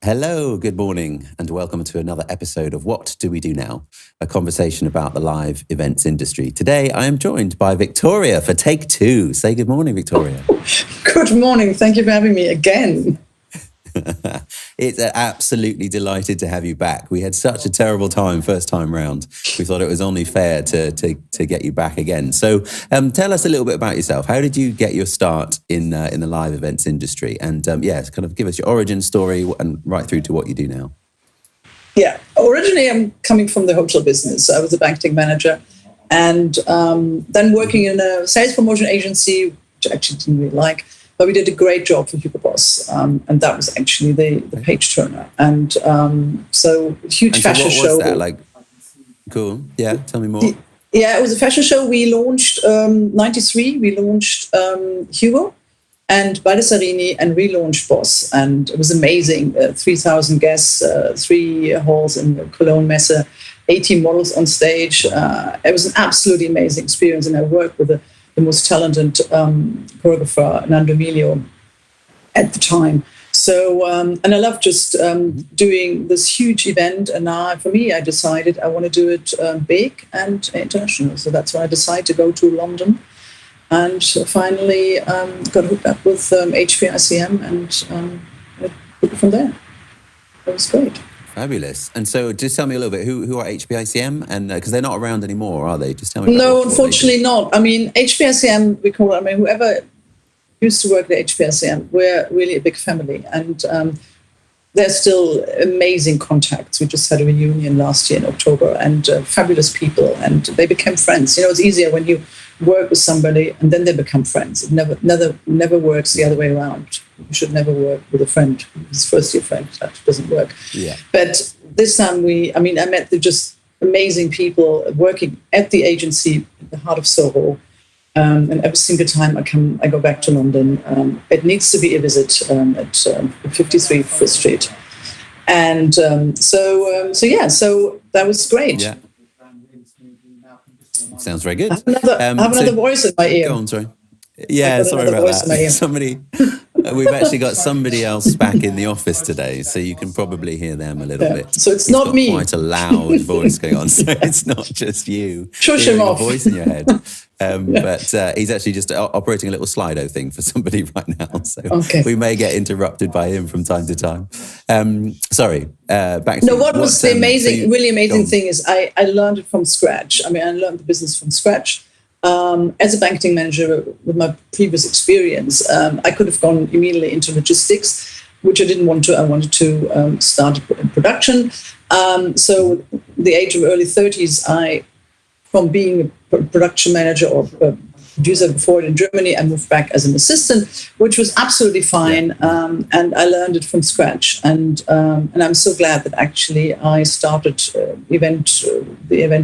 Hello, good morning, and welcome to another episode of What Do We Do Now? A conversation about the live events industry. Today, I am joined by Victoria for Take Two. Say good morning, Victoria. Good morning. Thank you for having me again. It's absolutely delighted to have you back. We had such a terrible time first time round. We thought it was only fair to get you back again. So tell us a little bit about yourself. How did you get your start in the live events industry? And kind of give us your origin story and right through to what you do now. Yeah, originally I'm coming from the hotel business. I was a banqueting manager and then working in a sales promotion agency, which I actually didn't really like. But we did a great job for Hugo Boss, and that was actually the page turner. And so huge fashion show. What was that like? Cool. Yeah, tell me more. Yeah, it was a fashion show. We launched 93. We launched Hugo and Baldessarini and relaunched Boss, and it was amazing. 3,000 guests, 3 halls in the Cologne Messe, 18 models on stage. It was an absolutely amazing experience, and I worked with the most talented choreographer, Nando Emilio, at the time. So, and I love just doing this huge event. And now, for me, I decided I want to do it big and international. So that's why I decided to go to London and finally got hooked up with HPICM and took it from there. It was great. Fabulous. And so just tell me a little bit, who are HPICM? And because they're not around anymore, are they? Just tell me. No, unfortunately not. I mean, HPICM, we call it, whoever used to work at HPICM, we're really a big family. And there's still amazing contacts. We just had a reunion last year in October and fabulous people. And they became friends. You know, it's easier when you work with somebody and then they become friends. It never works the other way around. You should never work with a friend who's first your friend. That doesn't work. Yeah. But this time I met the just amazing people working at the agency at the heart of Soho. And every single time I go back to London, it needs to be a visit at 53 Frith Street. And so that was great. Yeah. Sounds very good. I have another voice in my ear. Go on, sorry. Yeah, sorry about that. We've actually got somebody else back in the office today, so you can probably hear them a little bit. So it's not me. Quite a loud voice going on, so it's not just you. Shush him off. A voice in your head. But he's actually just operating a little Slido thing for somebody right now, so we may get interrupted by him from time to time. Back to what was the really amazing thing is I learned it from scratch. I learned the business from scratch. As a banqueting manager with my previous experience, I could have gone immediately into logistics, which I didn't want to. I wanted to start in production. So the age of early 30s, from being a production manager or a producer before in Germany, I moved back as an assistant, which was absolutely fine. And I learned it from scratch. And I'm so glad that actually I started the event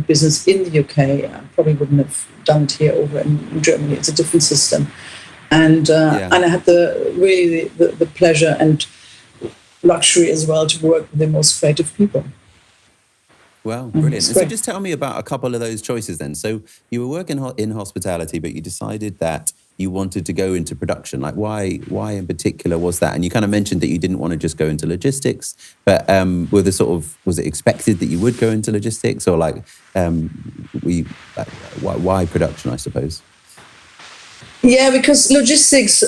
business in the UK. I probably wouldn't have done it here over in Germany. It's a different system. And I had the pleasure and luxury as well to work with the most creative people. Wow, brilliant. So just tell me about a couple of those choices then. So you were working in hospitality, but you decided that you wanted to go into production. Like why in particular was that? And you kind of mentioned that you didn't want to just go into logistics, but was it expected that you would go into logistics, or why production, I suppose? Yeah, because logistics,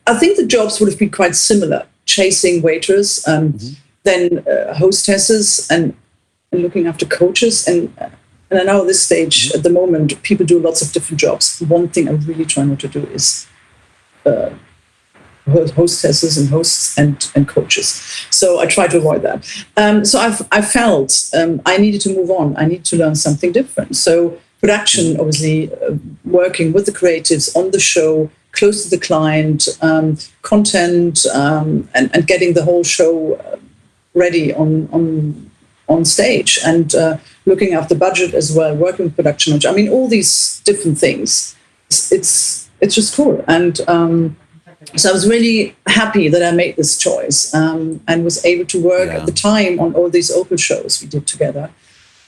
I think the jobs would have been quite similar, chasing waiters, then hostesses and looking after coaches. And I know at this stage, at the moment, people do lots of different jobs. One thing I really try not to do is hostesses and hosts and coaches. So I try to avoid that. So I felt I needed to move on. I need to learn something different. So production, obviously, working with the creatives on the show, close to the client, content, and getting the whole show ready on stage, and looking after the budget as well, working with production. All these different things. It's just cool. And so I was really happy that I made this choice and was able to work at the time on all these open shows we did together.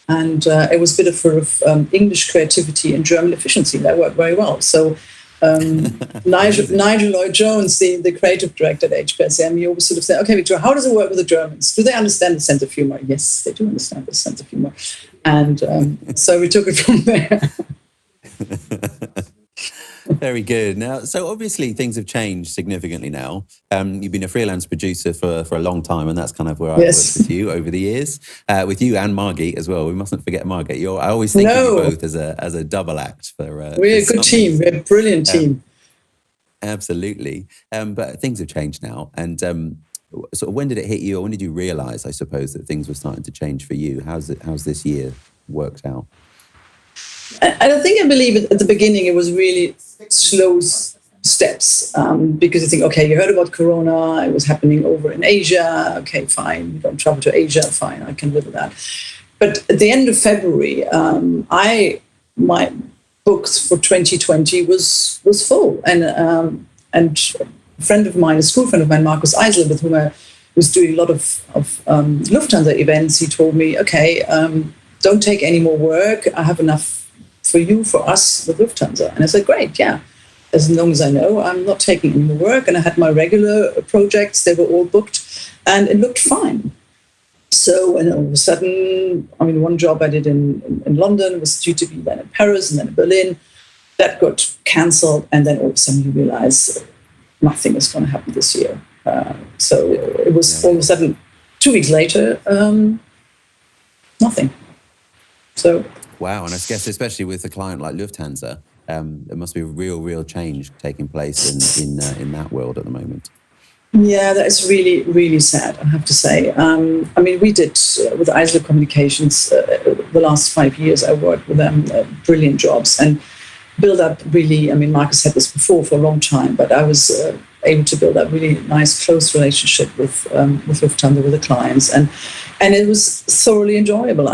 And it was a bit of English creativity and German efficiency that worked very well. So Nigel Lloyd-Jones, the creative director at HPICM, he always sort of said, okay, Victoria, how does it work with the Germans? Do they understand the sense of humor? Yes, they do understand the sense of humor. And so we took it from there. Very good. Now, so obviously things have changed significantly now. You've been a freelance producer for a long time, and that's kind of where I've worked with you over the years, with you and Margit as well. We mustn't forget Margit. I always think of you both as a double act for. We're a good team. We're a brilliant team. Absolutely. But things have changed now, and sort of when did it hit you, or when did you realise, I suppose, that things were starting to change for you? How's this year worked out? I believe at the beginning it was really slow steps, because you think, okay, you heard about Corona, it was happening over in Asia, okay, fine, you don't travel to Asia, fine, I can live with that. But at the end of February, my books for 2020 was full, and a friend of mine, a school friend of mine, Marcus Islip, with whom I was doing a lot of Lufthansa events, he told me, okay, don't take any more work, I have enough for you, for us, with Lufthansa. And I said, great, yeah. As long as I know, I'm not taking any more work. And I had my regular projects, they were all booked, and it looked fine. So, and all of a sudden, one job I did in London was due to be then in Paris and then in Berlin. That got cancelled, and then all of a sudden you realize nothing is going to happen this year. So it was all of a sudden, 2 weeks later, nothing. So. Wow, and I guess especially with a client like Lufthansa, there must be a real change taking place in that world at the moment. Yeah, that is really, really sad, I have to say. We did with Islip Communications the last 5 years. I worked with them, brilliant jobs, and build up really. Marcus had this before for a long time, but I was able to build up really nice, close relationship with Lufthansa, with the clients, and it was thoroughly enjoyable.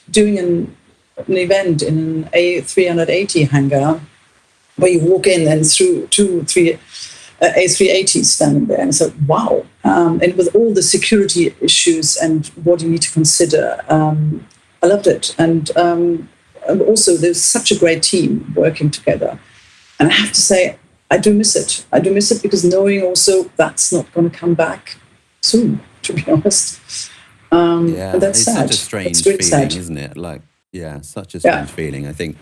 Doing an event in an A380 hangar, where you walk in and through 2-3 A380s standing there, and I said, wow. And with all the security issues and what you need to consider, I loved it. And also there's such a great team working together. And I have to say, I do miss it. I do miss it because knowing also that's not going to come back soon, to be honest. And that's sad. Such a strange feeling, isn't it? Such a strange feeling. I think,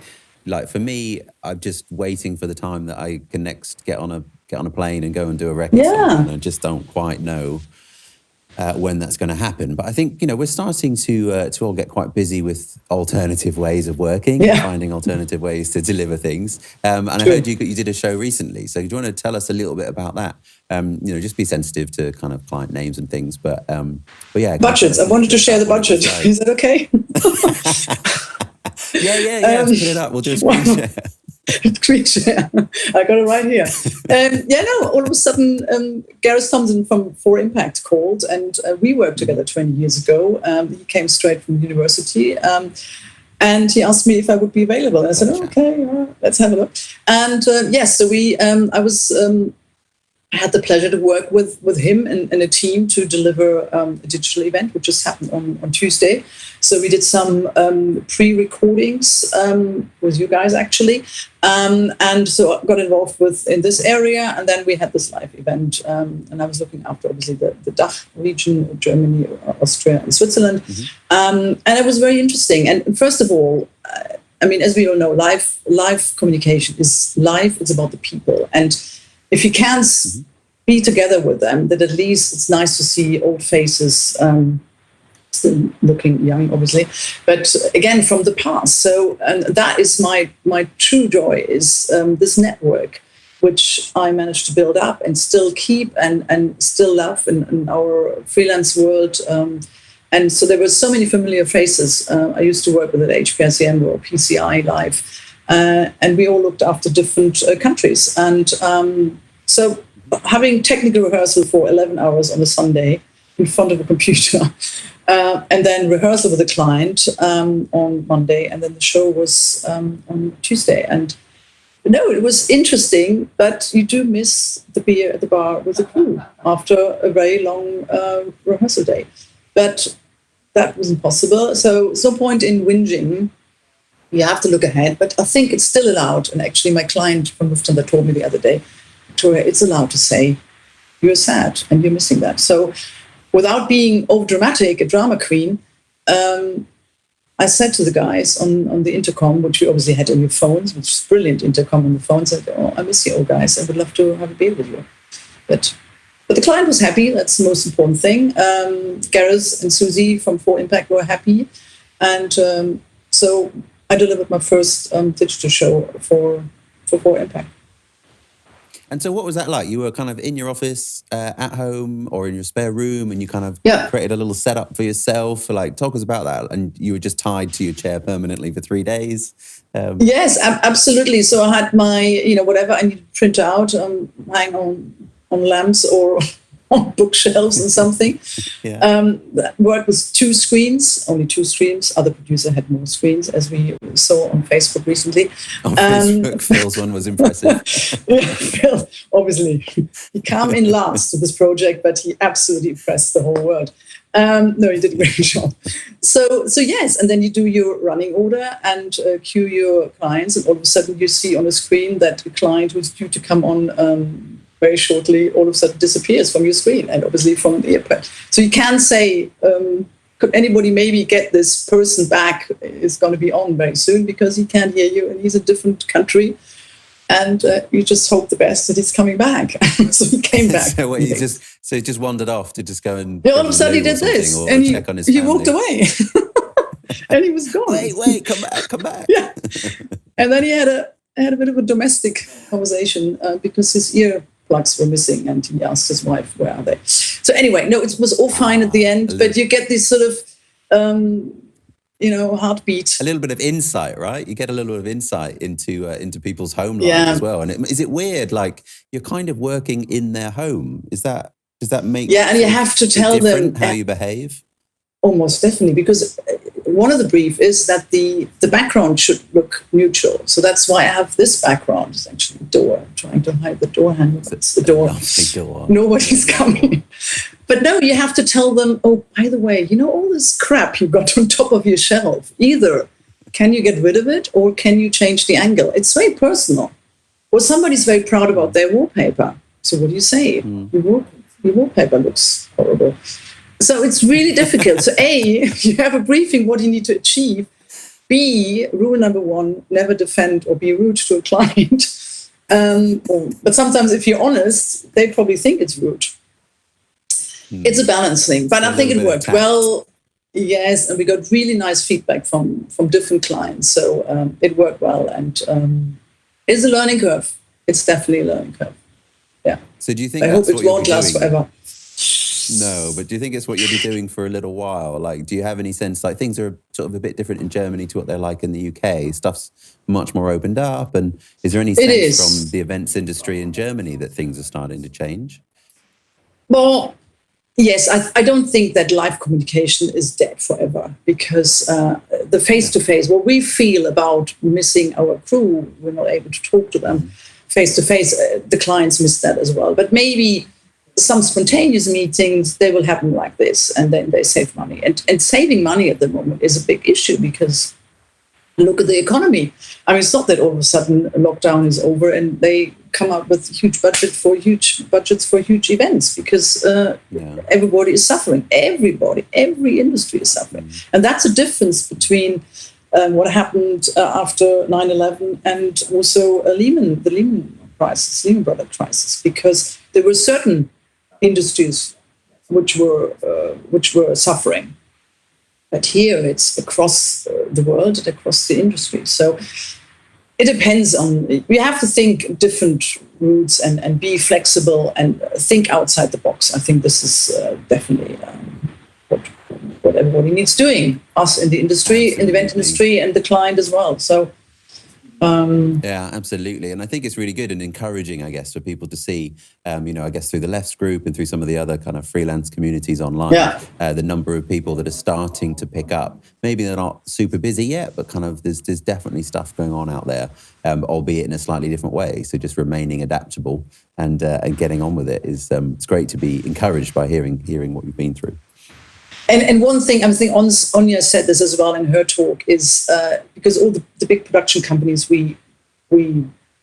for me, I'm just waiting for the time that I can next get on a plane and go and do a record. And I just don't quite know when that's going to happen. But I think, we're starting to all get quite busy with alternative ways of working, finding alternative ways to deliver things. And I heard you did a show recently. So do you want to tell us a little bit about that? Just be sensitive to kind of client names and things. But yeah. Budgets. I wanted to share the budget. Is that okay? Yeah. Put it up. We'll do a screen share. Screen share. I got it right here. All of a sudden, Gareth Thompson from For Impact called, and we worked together 20 years ago. He came straight from university, and he asked me if I would be available. And I said, okay, let's have a look. And so I had the pleasure to work with him and a team to deliver a digital event, which just happened on Tuesday. So we did some pre-recordings with you guys, actually. And so I got involved in this area. And then we had this live event. And I was looking after, obviously, the DACH region, Germany, Austria, and Switzerland. Mm-hmm. And it was very interesting. And first of all, as we all know, live communication is live. It's about the people. And if you can't be together with them, that at least it's nice to see old faces, still looking young, obviously, but again, from the past. So, and that is my true joy, is this network, which I managed to build up and still keep and still love in our freelance world. And so there were so many familiar faces. I used to work with at HPICM or PCI Live, and we all looked after different countries. And so having technical rehearsal for 11 hours on a Sunday in front of a computer, and then rehearsal with the client on Monday, and then the show was on Tuesday. And it was interesting, but you do miss the beer at the bar with the crew after a very long rehearsal day. But that wasn't possible. So there's no point in whinging. you have to look ahead. But I think it's still allowed. And actually, my client from Lufthansa told me the other day, Victoria, it's allowed to say you're sad and you're missing that. So without being over dramatic, a drama queen, I said to the guys on the intercom, which we obviously had on your phones, which is brilliant intercom on the phones, I said, oh, I miss you all, guys. I would love to have a beer with you. But the client was happy. That's the most important thing. Gareth and Susie from 4Impact were happy. And so I delivered my first digital show for 4Impact. And so what was that like? You were kind of in your office at home or in your spare room, and you kind of created a little setup for yourself. Like, talk us about that. And you were just tied to your chair permanently for 3 days? Yes, absolutely. So I had my, whatever I needed to print out, hang on lamps or on bookshelves and something. Work was only two screens. Other producer had more screens, as we saw on Facebook recently. On Facebook, Phil's one was impressive. Phil, obviously, he came in last to this project, but he absolutely impressed the whole world. No, he did a great job. So yes, and then you do your running order and queue your clients, and all of a sudden you see on a screen that a client who's due to come on very shortly all of a sudden disappears from your screen and obviously from the airport. So you can say, could anybody maybe get this person back? Is going to be on very soon because he can't hear you and he's in a different country. And you just hope the best that he's coming back. So he came back. So he just wandered off to just go and... all of a sudden he did this and he walked away. And he was gone. Wait, come back. Yeah. And then he had a bit of a domestic conversation because his earplugs were missing and he asked his wife, where are they? So anyway, no, it was all fine at the end, but you get this sort of... heartbeat. A little bit of insight, right? You get a little bit of insight into people's home life as well. And is it weird? Like, you're kind of working in their home. Does that make and you have to tell them how you behave? Almost definitely, because one of the brief is that the background should look neutral. So that's why I have this background. It's actually a door. I'm trying to hide the door handle. It's the door. Nobody's coming. But no, you have to tell them, oh, by the way, all this crap you've got on top of your shelf, either can you get rid of it or can you change the angle? It's very personal. Or somebody's very proud about their wallpaper. So what do you say? Your wallpaper looks horrible. So it's really difficult. So A, you have a briefing what you need to achieve. B, rule number 1, never defend or be rude to a client. But sometimes if you're honest, they probably think it's rude. It's a balance thing, but I think it worked well. Yes, and we got really nice feedback from different clients. So it worked well, and it's a learning curve. It's definitely a learning curve. Yeah. So do you think I hope it won't last forever? No, but do you think it's what you'll be doing for a little while? Like, do you have any sense, like, things are sort of a bit different in Germany to what they're like in the UK? Stuff's much more opened up. And is there any sense from the events industry in Germany that things are starting to change? Well, yes, I don't think that live communication is dead forever, because the face-to-face, what we feel about missing our crew, we're not able to talk to them face-to-face, the clients miss that as well. But maybe some spontaneous meetings, they will happen like this, and then they save money. And saving money at the moment is a big issue, because look at the economy. I mean, it's not that all of a sudden a lockdown is over and they come up with huge budgets for huge events, because everybody is suffering. Every industry is suffering. And that's a difference between what happened after 9/11 and also the Lehman Brothers crisis, because there were certain industries which were suffering. But here it's across the world and across the industry. So it depends on, we have to think different routes and be flexible and think outside the box. I think this is definitely what everybody needs doing, us in the industry, in the event industry, and the client as well. So yeah, absolutely. And I think it's really good and encouraging, I guess, for people to see, I guess through the Left group and through some of the other kind of freelance communities online, the number of people that are starting to pick up. Maybe they're not super busy yet, but kind of there's definitely stuff going on out there, albeit in a slightly different way. So just remaining adaptable and getting on with it is it's great to be encouraged by hearing what you've been through. And one thing, I think Anya said this as well in her talk, is because all the big production companies we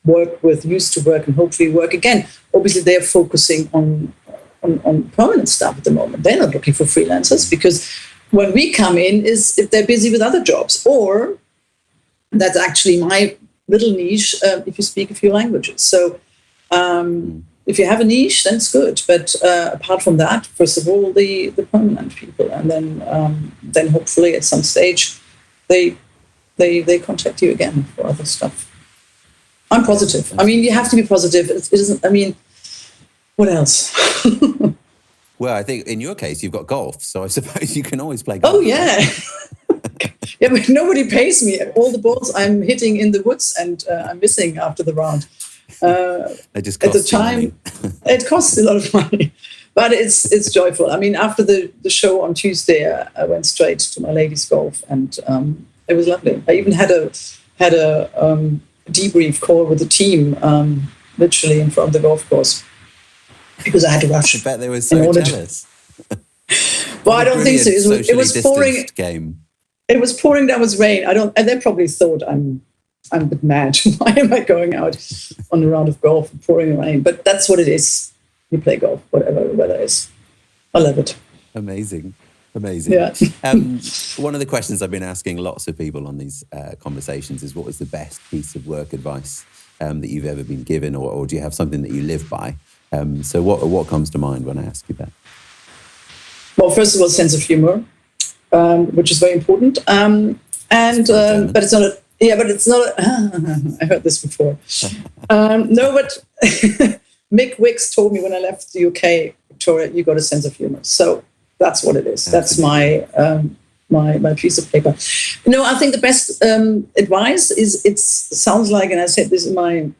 work with, used to work and hopefully work again, obviously they're focusing on permanent staff at the moment. They're not looking for freelancers, because when we come in is if they're busy with other jobs, or that's actually my little niche, if you speak a few languages. So if you have a niche, then it's good. But apart from that, first of all, the permanent people, and then hopefully at some stage they contact you again for other stuff. I'm positive. I mean, you have to be positive. It isn't. I mean, what else? Well, I think in your case, you've got golf, so I suppose you can always play golf. Oh yeah. Yeah, but nobody pays me. All the balls I'm hitting in the woods, and I'm missing after the round. It just costs at the time, it costs a lot of money, but it's joyful. I mean, after the show on Tuesday, I went straight to my ladies' golf, and it was lovely. I even had a debrief call with the team, literally in front of the golf course, because I had to rush. I bet they were so jealous. Well, I don't think so. It was pouring. Game. It was pouring down with rain. And they probably thought I'm a bit mad. Why am I going out on a round of golf and pouring rain? But that's what it is. You play golf, whatever the weather is. I love it. Amazing. Yeah. One of the questions I've been asking lots of people on these conversations is, what was the best piece of work advice that you've ever been given, or do you have something that you live by? So what comes to mind when I ask you that? Well, first of all, sense of humor, which is very important. But it's not but it's not I heard this before. No, but Mick Wicks told me when I left the UK, Victoria, you got a sense of humor. So that's what it is. That's my piece of paper. No, I think the best advice is, it sounds like, and I said this in my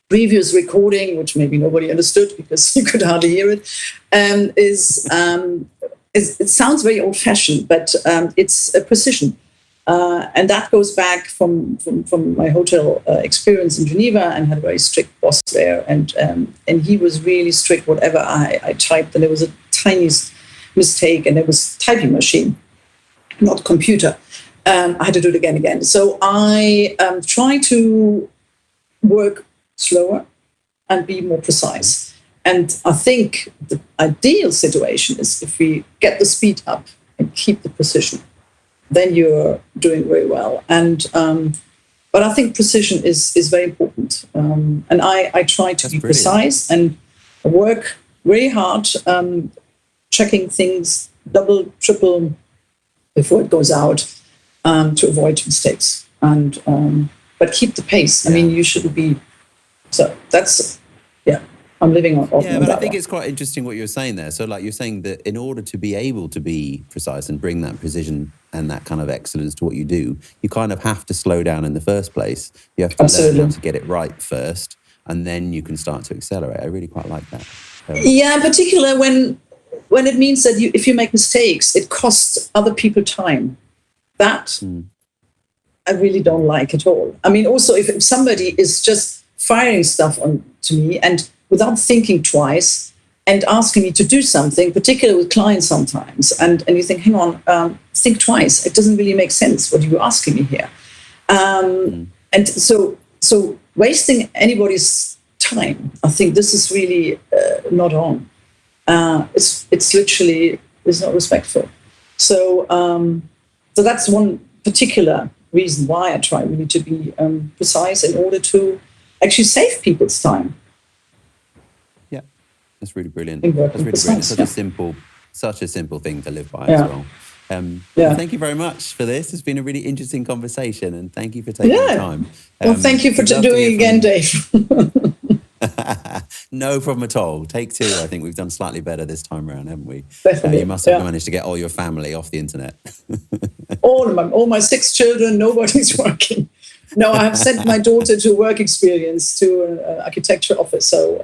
previous recording, which maybe nobody understood because you could hardly hear it, it sounds very old-fashioned, but it's a precision. And that goes back from my hotel experience in Geneva, and had a very strict boss there. And he was really strict. Whatever I typed, and there was a tiny mistake, and it was typing machine, not computer. I had to do it again. So I try to work slower and be more precise. And I think the ideal situation is if we get the speed up and keep the precision, then you're doing very well. And but I think precision is very important. And I try to be precise and work very hard, checking things double, triple before it goes out, to avoid mistakes. And but keep the pace. I mean, you shouldn't be. So that's I'm living on. Yeah, but I think it's quite interesting what you're saying there. So, like, you're saying that in order to be able to be precise and bring that precision and that kind of excellence to what you do, you kind of have to slow down in the first place. You have to learn how to get it right first, and then you can start to accelerate. I really quite like that. In particular when it means that if you make mistakes, it costs other people time. That I really don't like at all. I mean, also if somebody is just firing stuff on to me and without thinking twice and asking me to do something, particularly with clients sometimes, and you think, hang on, think twice. It doesn't really make sense what you're asking me here. And so wasting anybody's time, I think this is really not on. It's literally, it's not respectful. So that's one particular reason why I try really to be precise in order to actually save people's time. Yeah, that's really brilliant. That's really brilliant. Such a simple thing to live by as well. Thank you very much for this. It's been a really interesting conversation, and thank you for taking the time. Well, thank you for doing it again, Dave. No problem at all. Take two. I think we've done slightly better this time around, haven't we? Definitely. You must have managed to get all your family off the internet. all my 6 children, nobody's working. No, I have sent my daughter to work experience to an architecture office, so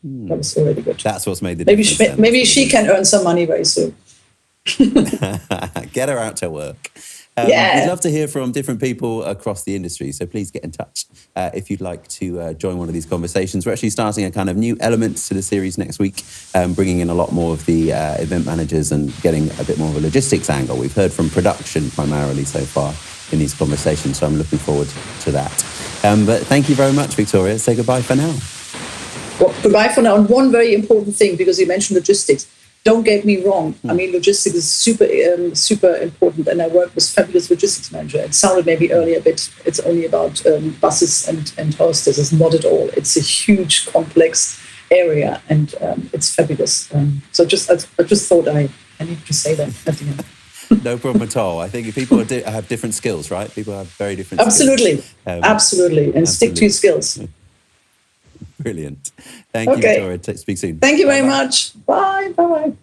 that was already good. That's what's made the difference. Maybe she can earn some money very soon. Get her out to work. We'd love to hear from different people across the industry, so please get in touch if you'd like to join one of these conversations. We're actually starting a kind of new element to the series next week, bringing in a lot more of the event managers and getting a bit more of a logistics angle. We've heard from production primarily so far in these conversations, so I'm looking forward to that. But thank you very much, Victoria. Say goodbye for now. Well, goodbye for now. And one very important thing, because you mentioned logistics. Don't get me wrong. I mean, logistics is super important, and I work with fabulous logistics manager. It sounded maybe earlier, but it's only about buses and hostesses. Not at all. It's a huge, complex area, and it's fabulous. So I just thought I need to say that at the end. No problem at all. I think people have different skills, right? People have very different absolutely. skills. Absolutely. And stick to your skills. Brilliant. Thank you, Victoria. Speak soon. Thank you very much. Bye. Bye-bye.